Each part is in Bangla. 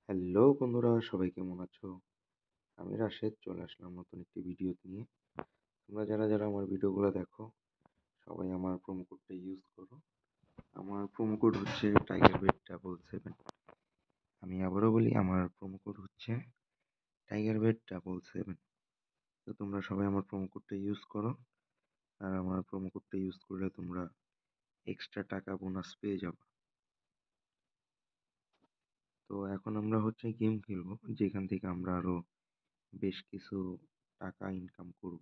হ্যালো বন্ধুরা, সবাই কেমন আছো? আমি রাশেদ চলে আসলাম নতুন একটি ভিডিও নিয়ে। তোমরা যারা যারা আমার ভিডিওগুলো দেখো, সবাই আমার প্রোমো কোডটা ইউজ করো। আমার প্রোমো কোড হচ্ছে টাইগারবেট 77। আমি আবারও বলি, আমার প্রোমো কোড হচ্ছে টাইগারবেট 77। তো তোমরা সবাই আমার প্রোমো কোডটা ইউজ করো, আর আমার প্রোমো কোডটা ইউজ করলে তোমরা এক্সট্রা টাকা বোনাস পেয়ে যাবে। তো এখন আমরা হচ্ছে গেম খেলবো, যেখান থেকে আমরা আরো বেশ কিছু টাকা ইনকাম করব।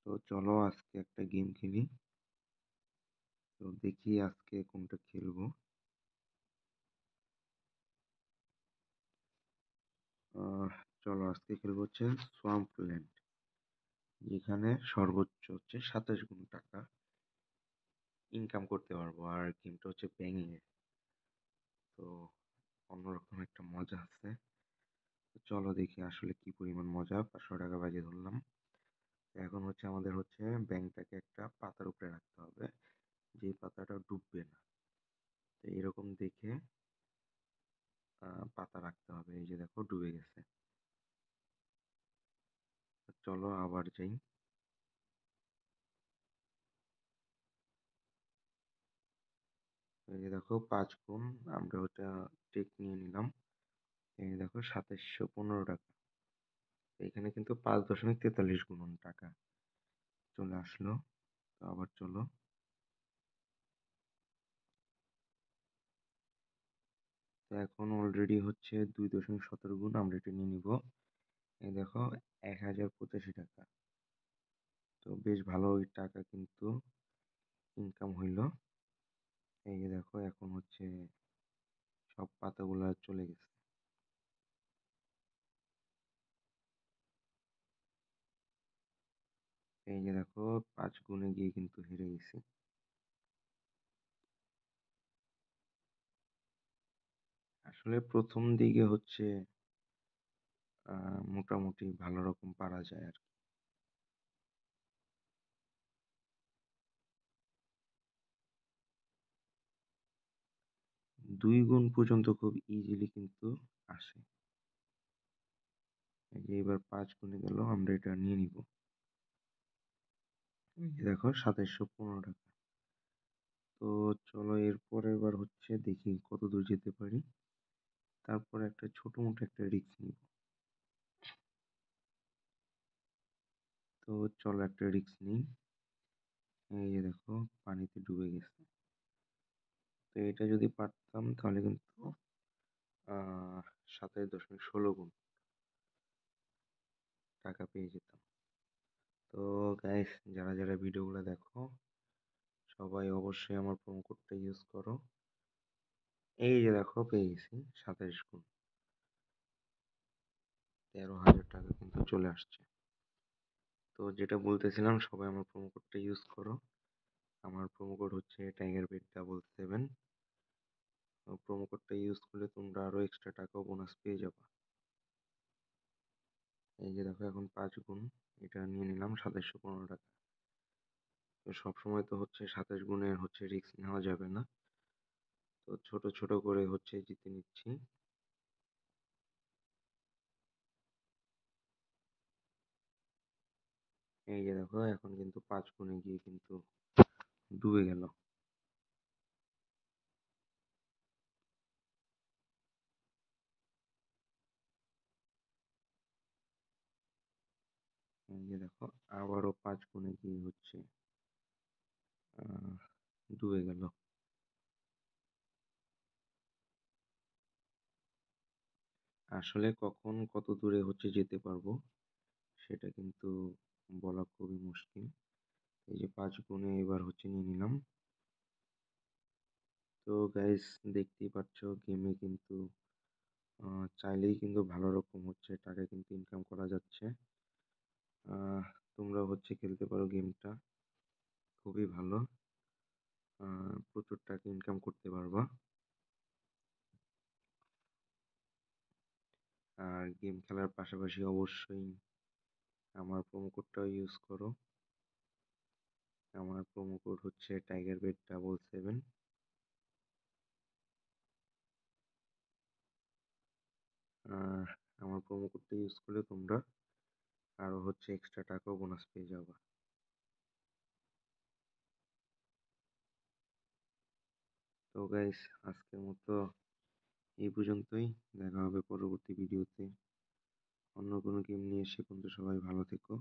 তো চলো আজকে একটা গেম খেলি। তো দেখি আজকে কোনটা খেলবো। আহ, চলো আজকে খেলবো হচ্ছে সোয়াম্প ল্যান্ড, যেখানে সর্বোচ্চ হচ্ছে 27 গুণ টাকা ইনকাম করতে পারবো। আর গেমটা হচ্ছে ব্যাঙে, তো অন্যরকম একটা মজা আছে। তো চলো দেখি আসলে কি পরিমাণ মজা। 500 টাকা বাজিয়ে ধরলাম। তো এখন হচ্ছে আমাদের হচ্ছে ব্যাংকটাকে একটা পাতার উপরে রাখতে হবে, যে পাতাটা ডুববে না। তো এরকম দেখে পাতা রাখতে হবে। এই যে দেখো ডুবে গেছে। তো চলো আবার যাই। এই যে দেখো 5 গুণ, আমরা ওটা টেক নিয়ে নিলাম। এই যে দেখো 2715 টাকা। তো এখানে কিন্তু 5.43 গুণন টাকা চলে আসলো। তো আবার চলো। তো এখন অলরেডি হচ্ছে 2.17 গুণ, আমরা এটা নিয়ে নিব। এই দেখো 1085 টাকা। তো বেশ ভালো ওই টাকা কিন্তু ইনকাম হইলো। এই যে দেখো এখন হচ্ছে সব পাতাগুলা চলে গেছে। এই যে দেখো 5 গুণে গিয়ে কিন্তু হেরে গেছি। আসলে প্রথম দিকে হচ্ছে মোটামুটি ভালো রকম পারা যায় আর কি। 2 গুণ পর্যন্ত খুব ইজিলি কিন্তু আসে। এই যে এবার 5 গুণে গেল, আমরা এটা নিয়ে নিব। এই যে দেখো 2715 টাকা। তো চলো এর পরের বার হচ্ছে দেখি কত দূর যেতে পারি। তারপর একটা ছোট মোটো একটা রিস্ক নিব। তো চলো একটা রিস্ক নিই। এই যে দেখো পানিতে ডুবে গেছে। তো এটা যদি পারতাম তাহলে কিন্তু 27.16 গুণ টাকা পেয়ে যেতাম। তো গাইস, যারা যারা ভিডিওগুলো দেখো, সবাই অবশ্যই আমার প্রোমো কোডটা ইউজ করো। এই যে দেখো পেয়ে গেছি 27 গুণ, 13,000 টাকা কিন্তু চলে আসছে। তো যেটা বলতেছিলাম, সবাই আমার প্রোমো কোডটা ইউজ করো। আমার প্রোমো কোড হচ্ছে টাইগারবেট 77। প্রোমো কোডটা ইউজ করলে তোমরা আরো এক্সট্রা টাকা বোনাস পেয়ে যাবে। এই যে দেখো এখন 5 গুণ, এটা নিয়ে নিলাম 2715 টাকা। তো সবসময় তো হচ্ছে 27 গুণের হচ্ছে রিস্ক নেওয়া যাবে না। তো ছোট ছোট করে হচ্ছে জিতে নিচ্ছি। এই যে দেখো এখন কিন্তু 5 গুণে গিয়ে কিন্তু ডুবে গেল। এই যে দেখো আবারও 5 গুণে গিয়ে হচ্ছে আহ, ডুবে গেল। আসলে কখন কত দূরে হচ্ছে যেতে পারবো সেটা কিন্তু বলা খুবই মুশকিল। এই যে 5 গুণে এবার হচ্ছে নিয়ে নিলাম। তো গাইস, দেখতেই পাচ্ছ গেমে কিন্তু চাইলেই কিন্তু ভালো রকম হচ্ছে টাকা কিন্তু ইনকাম করা যাচ্ছে। আহ, তোমরা হচ্ছে খেলতে পারো গেমটা, খুবই ভালো। প্রচুর টাকা ইনকাম করতে পারবা। আর গেম খেলার পাশাপাশি অবশ্যই আমার প্রোমো কোডটাও ইউজ করো। আমার প্রোমো কোড হচ্ছে TigerBet77। আর আমার প্রোমো কোডটা ইউজ করলে তোমরা আরো হচ্ছে এক্সট্রা টাকাও বোনাস পেয়ে যাবা। তো গাইস, আজকের মতো এই পর্যন্তই। দেখা হবে পরবর্তী ভিডিওতে অন্য কোনো গেম নিয়ে। সে পর্যন্ত সবাই ভালো থেকো।